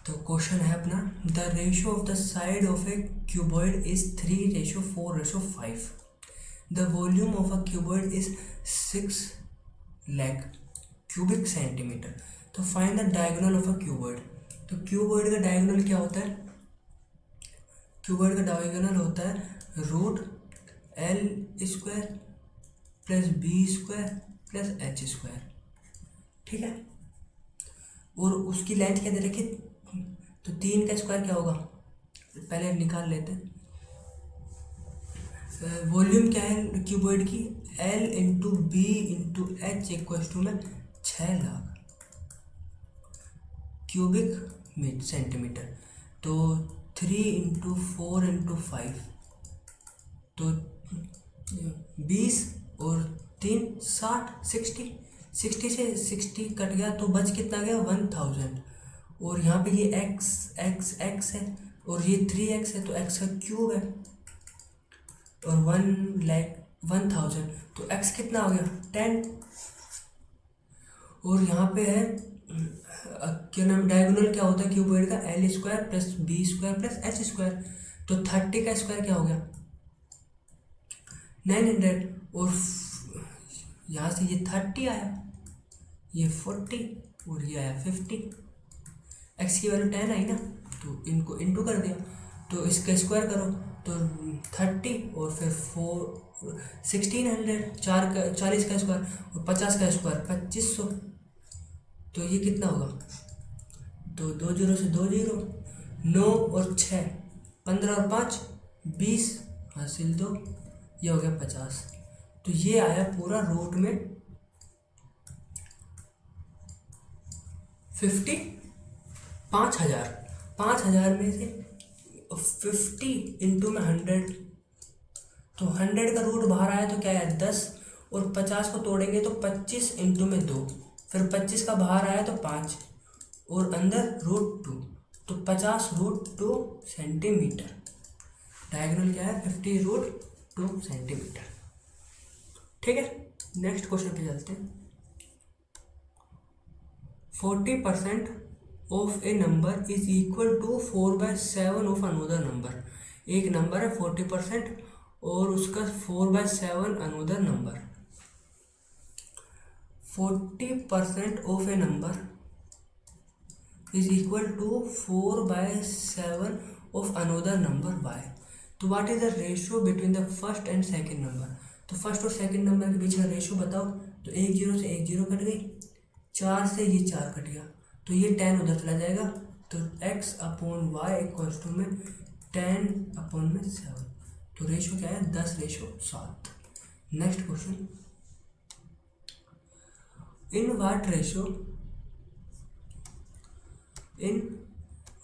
तो क्वेश्चन है अपना, the ratio of the side of a cuboid is 3:4:5. The volume of a cuboid is 6 lakh cubic centimetre. तो find the diagonal of a cuboid. तो cuboid का diagonal क्या होता है? क्यूबॉइड का डायगोनल होता है root L² plus B² plus H². ठीक है, और उसकी लेंथ क्या दे रखी? तो 3 का स्क्वायर क्या होगा, पहले निकाल लेते हैं. वॉल्यूम क्या है क्यूबॉइड की? L into B into H equals to में 6 लाख क्यूबिक सेंटीमीटर. तो 3 इंटू 4 इंटू 5 तो 20 और 3 60 60 से 60 कट गया तो बच कितना गया? 1000. और यहाँ पे ये x है और ये 3x है तो x का क्यूब है और 1,1000 तो x कितना हो गया? 10. और यहाँ पे है क्या नाम, डायगोनल क्या होता है क्यूबॉइड का? L² plus B² plus H². तो 30 का स्क्वायर क्या हो गया? 900. और यहाँ से ये 30 आया, ये 40 और ये आया 50. x की वैल्यू 10 आई ना, तो इनको इंटू कर दिया. तो इसका स्क्वायर करो तो 30 और फिर 1600, 40 का स्क्वायर और 50 का स्क्वायर 2500. तो ये कितना होगा? तो 2 जीरो से 2 जीरो, 9 और 6 15 और 5 20 हासिल 2, ये हो गया 50. तो ये आया पूरा रूट में 5000 में से 50 इंटू में 100. तो 100 का रूट बाहर आया तो क्या है? 10. और 50 को तोड़ेंगे तो 25 इंटू में 2, फिर 25 का बाहर आया तो 5 और अंदर √2. तो 50√2 सेंटीमीटर. डायगोनल क्या है? 50√2 सेंटीमीटर. ठीक है, नेक्स्ट क्वेश्चन पे चलते हैं. 40% of a number is equal to 4/7 of another number. एक नंबर है 40% और उसका 4/7 another number. 40% of a number is equal to 4/7 of another number y. तो what is the ratio between the first and second number. तो first और second number के बीच का रेशियो बताओ. तो 1 0 से 1 0 कट गई, 4 से ये 4 कट गया तो ये 10 उधर चला जाएगा. तो x/y इक्वल्स टू में 10/7. तो रेशियो क्या है? 10:7. Next question, in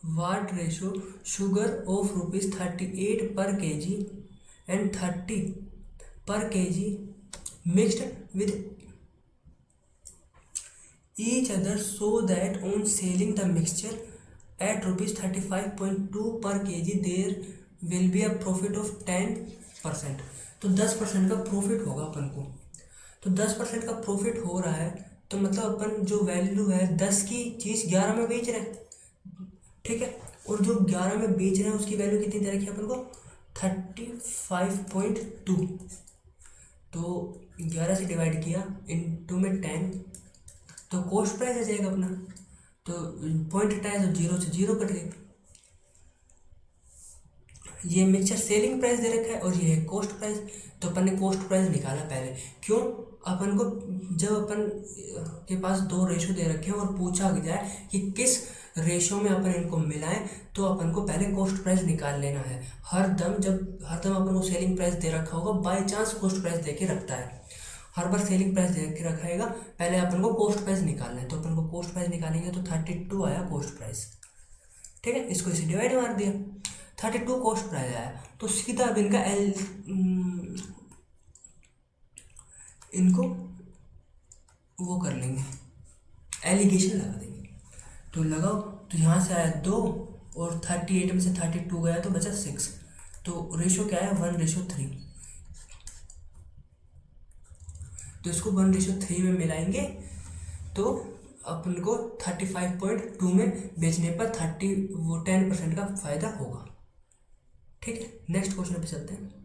what ratio sugar of ₹38 पर kg एंड 30 पर kg mixed with each other so that on selling the mixture at ₹35.2 per kg there will be a profit of 10%. तो 10% का profit होगा अपन को. तो 10% का प्रॉफिट हो रहा है तो मतलब अपन जो वैल्यू है 10 की चीज़ 11 में बेच रहे हैं. ठीक है, और जो 11 में बेच रहे हैं उसकी वैल्यू कितनी दे रखी है अपन को? 35.2. तो 11 से डिवाइड किया इनटू में 10 तो कॉस्ट प्राइस आ जाएगा अपना. तो पॉइंट हटाया तो 0 से 0 कट गए. ये मिक्सचर सेलिंग प्राइस दे रखा है और ये है कॉस्ट प्राइस. तो अपन ने कॉस्ट प्राइस निकाला पहले. क्यों? अपन को जब अपन के पास 2 रेशो दे रखे हैं और पूछा जाए कि किस रेशो में अपन इनको मिलाएं तो अपन को पहले कॉस्ट प्राइस निकाल लेना है. हर दम अपन को सेलिंग प्राइस दे रखा होगा, बाई चांस कॉस्ट प्राइस दे के रखता है. हर बार सेलिंग प्राइस दे के रखाएगा, पहले अपन को कॉस्ट प्राइस निकालना है. तो अपन को कॉस्ट प्राइस निकालेंगे तो 32 आया कॉस्ट प्राइस. ठीक है, इसको इसे डिवाइड मार दिया, 32 कॉस्ट प्राइस आया. तो सीधा अब इनको वो कर लेंगे, एलिगेशन लगा देंगे. तो लगाओ, तो यहाँ से आया 2 और 38 में से 32 गया तो बचा 6. तो रेशो क्या है? 1:3. तो इसको 1:3 में मिलाएंगे तो अपन को 35.2 में बेचने पर 10% का फायदा होगा। ठीक है, नेक्स्ट क्वेश्चन पे चलते हैं।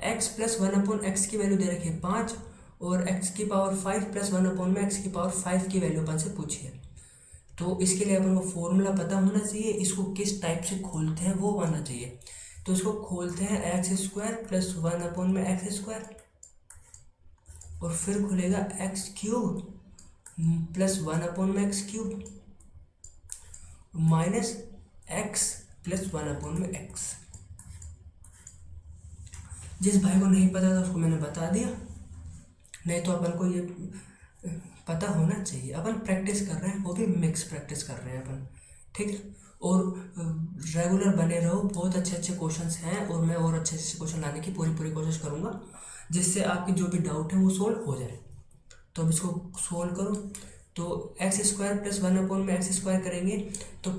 x प्लस 1/x की वैल्यू दे रखी है 5 और x की पावर 5 प्लस 1 में x की पावर 5 की वैल्यू अपन से पूछी है। तो इसके लिए अपन को फॉर्मूला पता होना चाहिए, इसको किस टाइप से खोलते हैं वो आना चाहिए। तो इसको खोलते हैं x² प्लस 1/x² और फिर खुलेगा x³ plus 1/x³ minus x plus 1/x। जिस भाई को नहीं पता था उसको मैंने बता दिया, नहीं तो अपन को ये पता होना चाहिए। अपन प्रैक्टिस कर रहे हैं, वो भी मिक्स प्रैक्टिस कर रहे हैं अपन। ठीक है, और रेगुलर बने रहो, बहुत अच्छे अच्छे क्वेश्चंस हैं और मैं और अच्छे अच्छे क्वेश्चन लाने की पूरी कोशिश करूँगा, जिससे आपकी जो भी डाउट है वो सोल्व हो जाए। तो अब इसको सोल्व करो, तो x² प्लस 1/x² करेंगे तो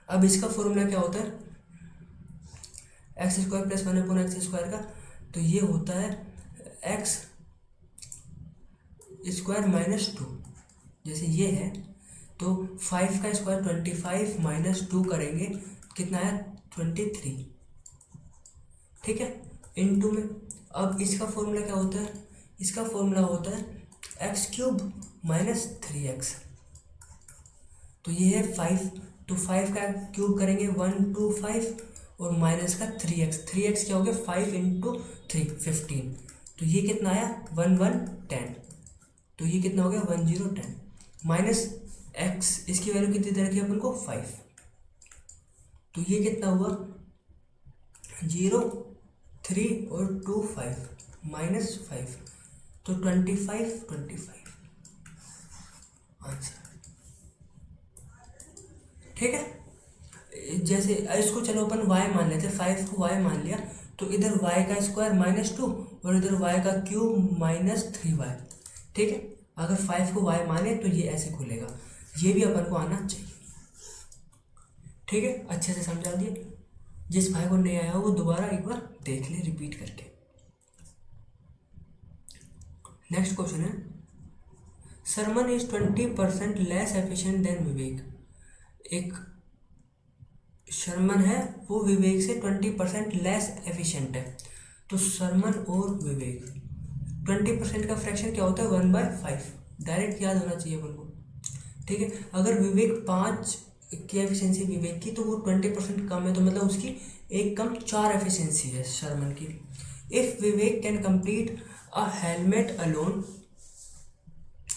अब इसका फॉर्मूला क्या होता है x² प्लस 1/x² का, तो ये होता है x² माइनस 2। जैसे ये है तो 5 का स्क्वायर 25 माइनस 2 करेंगे कितना है 23। ठीक है, इनटू में अब इसका फॉर्मूला क्या होता है, इसका फॉर्मूला होता है x³ माइनस 3x। तो ये है 5, तो 5 का क्यूब करेंगे 1 2 5 और माइनस का 3x क्या हो गया 5 × 3 15। तो ये कितना आया 1 1 10। तो ये कितना हो गया 1 0 10 माइनस x, इसकी वैल्यू कितनी दे रखी है अपन को 5। तो ये कितना हुआ 0 3 और 2 5 माइनस 5, तो 25 आंसर। ठीक है, जैसे इसको चलो अपन y मान लेते हैं, 5 को y मान लिया, तो इधर y का स्क्वायर माइनस 2 और इधर y का क्यूब माइनस 3y। ठीक है, अगर 5 को y माने तो ये ऐसे खुलेगा, ये भी अपन को आना चाहिए। ठीक है, अच्छे से समझा दिए। जिस भाई को नहीं आया वो दोबारा एक बार देख ले रिपीट करके। नेक्स्ट क्वेश्चन है, Sharman is 20% less efficient than Vivek. एक शर्मन है वो विवेक से 20% लेस एफिशिएंट है। तो शर्मन और विवेक 20% का फ्रैक्शन क्या होता है 1/5, डायरेक्ट याद होना चाहिए अपन को। ठीक है, अगर विवेक 5 की एफिशिएंसी विवेक की तो वो 20% कम है, तो मतलब उसकी एक कम 4 एफिशिएंसी है शर्मन की। If Vivek can complete a helmet alone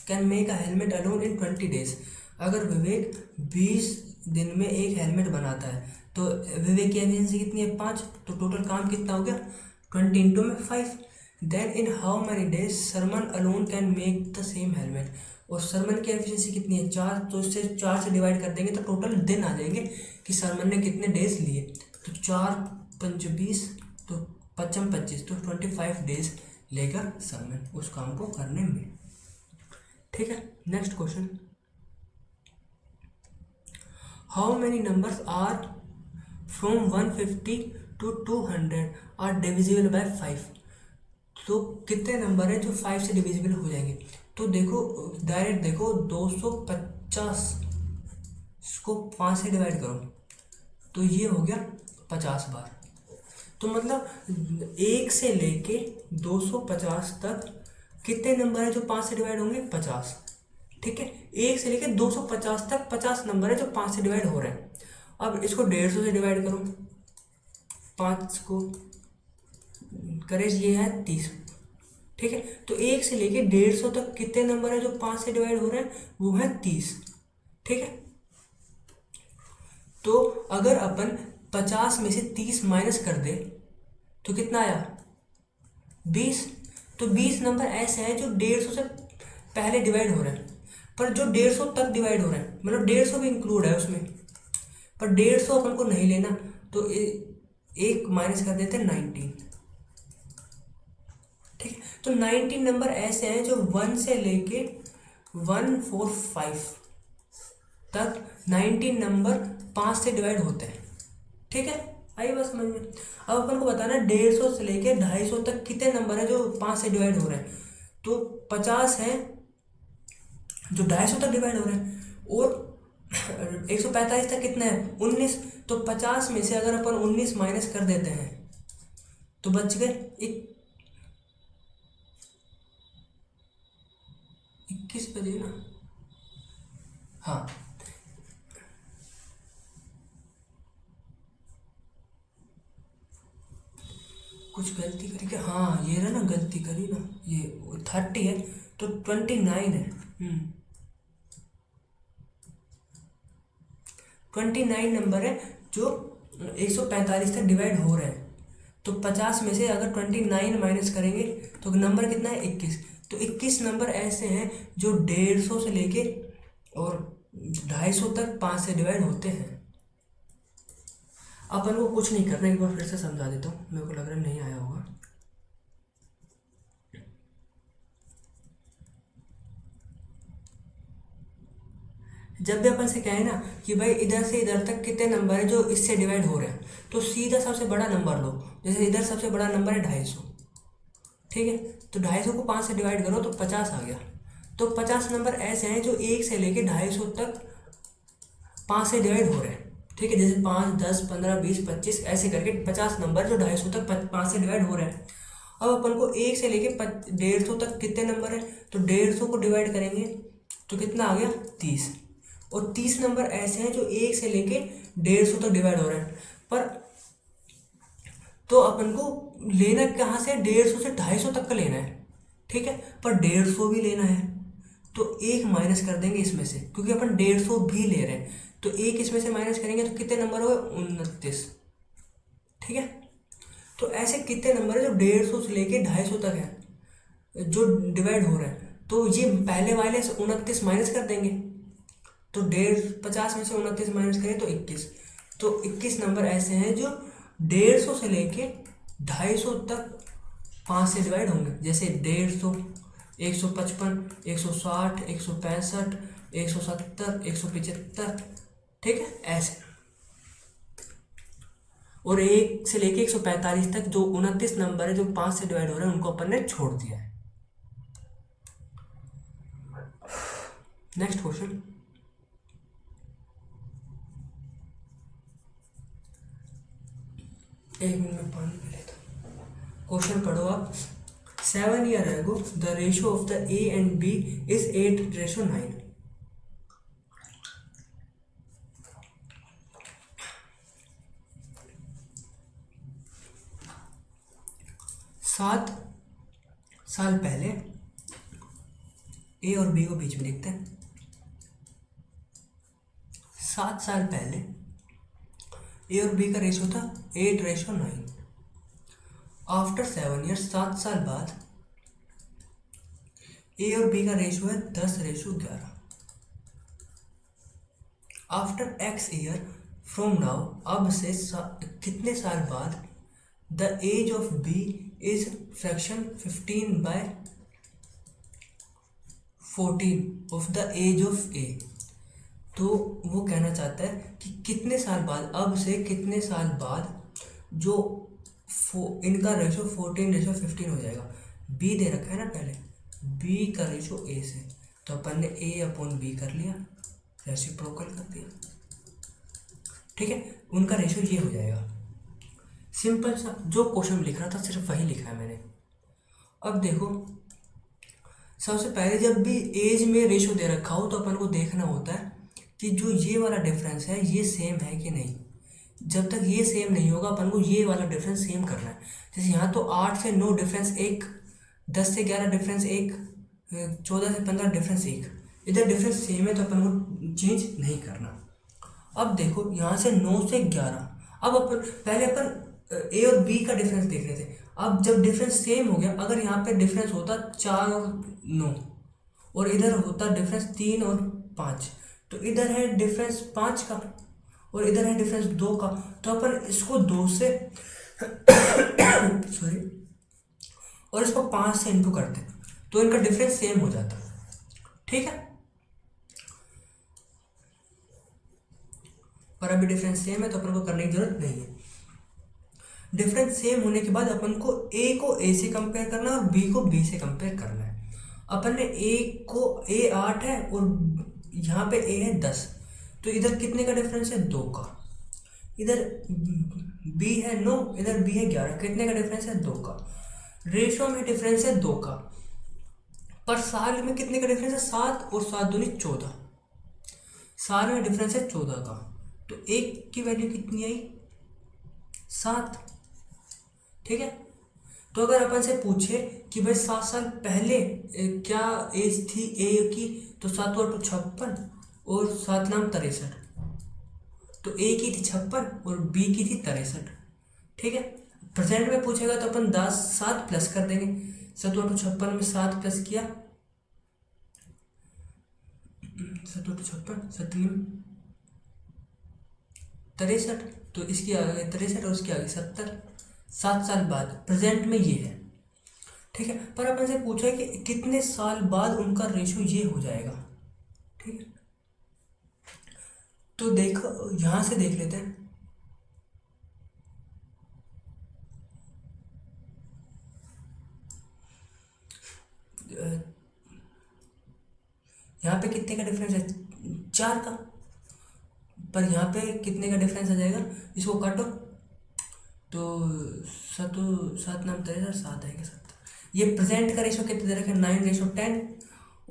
can make a helmet alone in 20 days। अगर विवेक 20 दिन में एक हेलमेट बनाता है तो विवेक की एफिशिएंसी कितनी है 5, तो टोटल काम कितना हो गया 20 × 5। Then in how many days Sherman alone can make the same helmet. और शर्मन की एफिशिएंसी कितनी है 4, तो इससे 4 से डिवाइड कर देंगे तो टोटल दिन आ जाएंगे कि शर्मन ने कितने डेज लिए। तो 4 5 20, तो 5 25, तो 25 डेज लेगा शर्मन उस काम को करने में। ठीक है, next question, how many numbers are from 150 to 200 are divisible by 5। तो कितने नंबर है जो 5 से डिविजिबल हो जाएंगे। तो देखो डायरेक्ट देखो 250 को 5 से डिवाइड करो तो ये हो गया 50 बार। तो मतलब 1 से लेके 250 तक कितने नंबर है जो 5 से डिवाइड होंगे 50। ठीक है, 1 से लेके 250 तक 50 नंबर है जो 5 से डिवाइड हो रहे हैं। अब इसको 150 से डिवाइड करो, 5 को करें ये है 30। ठीक है, तो 1 से लेके 150 तक कितने नंबर है जो 5 से डिवाइड हो रहे हैं वो है 30। ठीक है, तो अगर अपन 50 में से 30 माइनस कर दे तो कितना आया 20। तो 20 नंबर ऐसे हैं जो 150 से पहले डिवाइड हो रहे हैं, पर जो 150 तक डिवाइड हो रहे हैं मतलब 150 भी इंक्लूड है उसमें, पर 150 अपन को नहीं लेना, तो एक माइनस कर देते हैं 19। ठीक है, तो 19 नंबर ऐसे हैं जो 1 से लेके 145 तक 19 नंबर 5 से डिवाइड होते हैं। ठीक है, आई बात समझ में। अब अपन को बताना है 150 से लेके 250 तक कितने नंबर है जो 5 से डिवाइड हो रहे हैं। तो 50 है जो 250 तक डिवाइड हो रहे हैं, और 145 तक कितना है 19। तो 50 में से अगर अपन 19 माइनस कर देते हैं तो बच गए 21 बजे ना। हाँ, कुछ गलती करी क्या? हाँ ये रहा ना, गलती करी ना, ये 30 है तो 29 है। 29 नंबर है जो 145 तक डिवाइड हो रहे हैं। तो 50 में से अगर 29 माइनस करेंगे तो नंबर कितना है 21। तो 21 नंबर ऐसे हैं जो 150 से लेके और 250 तक 5 से डिवाइड होते हैं। अपन को कुछ नहीं करना, एक बार फिर से समझा देता हूँ, मेरे को लग रहा है नहीं आया होगा। जब भी अपन से कहे ना कि भाई इधर से इधर तक कितने नंबर है जो इससे डिवाइड हो रहे हैं, तो सीधा सबसे बड़ा नंबर लो। जैसे इधर सबसे बड़ा नंबर है 250, ठीक है, तो 250 को 5 से डिवाइड करो तो 50 आ गया। तो 50 नंबर ऐसे हैं जो 1 से लेके 250 तक 5 से डिवाइड हो रहे हैं, ठीक है। जैसे 5, 10, 15, 20, 25 ऐसे करके 50 नंबर जो 250 तक 5 से डिवाइड हो रहे हैं। अब अपन को 1 से लेके 150 तक कितने नंबर है, तो 150 को डिवाइड करेंगे तो कितना आ गया 30। और 30 नंबर ऐसे हैं जो 1 से लेके 150 तक डिवाइड हो रहे हैं। पर तो अपन को लेना कहाँ से, 150 से 250 तक का लेना है, ठीक है। पर 150 भी लेना है तो एक माइनस कर देंगे इसमें से, क्योंकि अपन 150 भी ले रहे हैं। तो एक इसमें से माइनस करेंगे तो कितने नंबर हो गए 29, ठीक है। तो ऐसे कितने नंबर है जो 150 से लेके 250 तक है जो डिवाइड हो रहे हैं। तो ये पहले वाले से 29 माइनस कर देंगे, तो 50 में से 29 माइनस करें तो 21। तो 21 नंबर ऐसे हैं जो 150 से लेके 250 तक 5 से डिवाइड होंगे। जैसे 150, 155, 160, 165, 170, 175, ठीक है ऐसे। और 1 से लेके 145 तक जो 29 नंबर है जो 5 से डिवाइड हो रहे हैं उनको अपन ने छोड़ दिया है। नेक्स्ट क्वेश्चन, एक मिनट में पानी पी लेता हूँ। क्वेश्चन पढ़ो आप। 7 years ago the ratio of the A and B is 8:9। 7 साल पहले ए और बी को बीच में लिखते हैं। 7 साल पहले ए और बी का रेशो था 8:9। आफ्टर 7 years, 7 साल बाद ए और बी का रेशो है 10:11। After X year from now, अब से कितने साल बाद the age of B is fraction 15/14 of the age of A. तो वो कहना चाहता है कि कितने साल बाद, अब से कितने साल बाद जो इनका रेशो 14:15 हो जाएगा। बी दे रखा है ना पहले, बी का रेशो ए से, तो अपन ने ए अपॉन बी कर लिया, रेसिप्रोकल कर दिया, ठीक है। उनका रेशो ये हो जाएगा। सिंपल सा जो क्वेश्चन लिख रहा था सिर्फ वही लिखा है मैंने। अब देखो, सबसे पहले जब भी एज में रेशो दे रखा हो तो अपन को देखना होता है कि जो ये वाला डिफरेंस है ये सेम है कि नहीं। जब तक ये सेम नहीं होगा अपन को ये वाला डिफरेंस सेम करना है। जैसे यहाँ तो 8 से 9 डिफरेंस 1, 10 से 11 डिफरेंस 1, 14 से 15 डिफरेंस 1। इधर डिफरेंस सेम है तो अपन को चेंज नहीं करना। अब देखो यहाँ से 9 से 11, अब अपन पहले अपन ए और बी का डिफरेंस देख रहे थे। अब जब डिफरेंस सेम हो गया, अगर यहाँ पे डिफरेंस होता 4 और 9 और इधर होता डिफरेंस 3 और 5, तो इधर है डिफरेंस 5 का और इधर है डिफरेंस 2 का, तो अपन इसको 2 से सॉरी और इसको 5 से इंटू करते तो इनका डिफरेंस सेम हो जाता, ठीक है। पर अभी डिफरेंस सेम है तो अपन को करने की जरूरत नहीं है। डिफरेंस सेम होने के बाद अपन को ए से कंपेयर करना है और बी को बी से कंपेयर करना है। अपन ने ए 8 है और यहाँ पे ए है 10, तो इधर कितने का डिफरेंस है? 2 का। इधर बी है 9, इधर बी है 11, कितने का डिफरेंस है? 2 का। रेशो में डिफरेंस है 2 का, पर साल में कितने का डिफरेंस है? 7 और 7 दूनी 14, साल में डिफरेंस है 14 का। तो एक की वैल्यू कितनी आई? 7। ठीक है। तो अगर अपन से पूछे कि भाई 7 साल पहले क्या एज थी ए की, तो 7 और 2 56 और 7 नाम 63, तो ए की थी 56 और बी की थी 63। ठीक है। प्रेजेंट में पूछेगा तो अपन 7 प्लस कर देंगे, 7 और 2 56 में 7 प्लस किया, 7 और 2 56, 7 63, तो इसकी आगे 63 और उसकी आगे 70, 7 साल बाद प्रेजेंट में ये है। ठीक है। पर अपन से पूछा है कि कितने साल बाद उनका रेशो ये हो जाएगा। ठीक है। तो देखो यहां से देख लेते हैं। यहाँ पे कितने का डिफरेंस है? 4 का। पर यहाँ पे कितने का डिफरेंस आ जाएगा? इसको काटो तो 7 नाम 63, 7 आएंगे 70। ये प्रेजेंट का रेशो कितने दे रखा है? 9:10।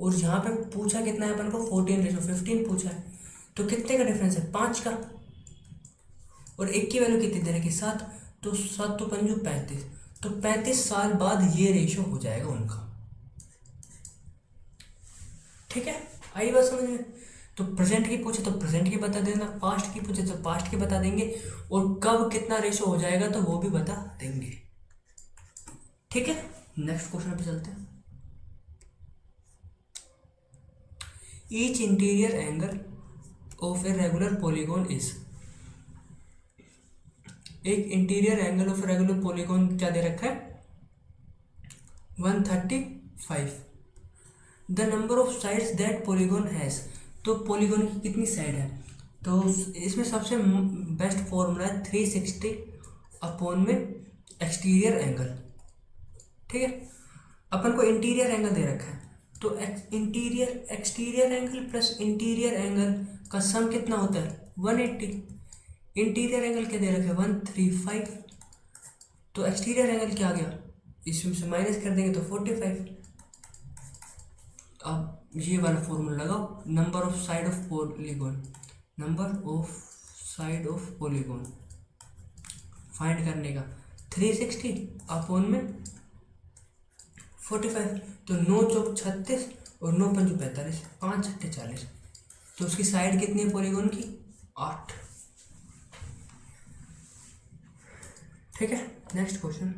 और यहाँ पे पूछा कितना है अपन को? 14:15 पूछा है। तो कितने का डिफरेंस है? 5 का। और एक की वैल्यू कितनी दे रखी? 7। तो 7 तो 5 35, तो 35 साल बाद ये रेशो हो जाएगा उनका। ठीक है। आई बात समझ में? तो प्रेजेंट की पूछे तो प्रेजेंट की बता देना, पास्ट की पूछे तो पास्ट की बता देंगे, और कब कितना रेशो हो जाएगा तो वो भी बता देंगे। ठीक है। नेक्स्ट क्वेश्चन पे चलते हैं। Each interior angle of a regular polygon is, एक interior angle of regular polygon क्या दे रखा है? 135। The number of sides that polygon has, तो पॉलीगॉन की कितनी साइड है? तो इसमें सबसे बेस्ट फॉर्मूला है 360 अपॉन में एक्सटीरियर एंगल। ठीक है। अपन को इंटीरियर एंगल दे रखा है, तो exterior angle plus interior angle का सम कितना होता है? 180। इंटीरियर एंगल क्या दे रखा है? 135, तो एक्सटीरियर एंगल क्या आ गया? इसमें से माइनस कर देंगे तो 45। अब ये वाला फॉर्मूला लगाओ, number of side of polygon, number of side of polygon find करने का 360 अपॉन में 45, तो 9 चौक 36 और 9 पंच 45, 5 छठे 40, तो उसकी साइड कितनी है पॉलीगॉन की? 8। ठीक है। Next question.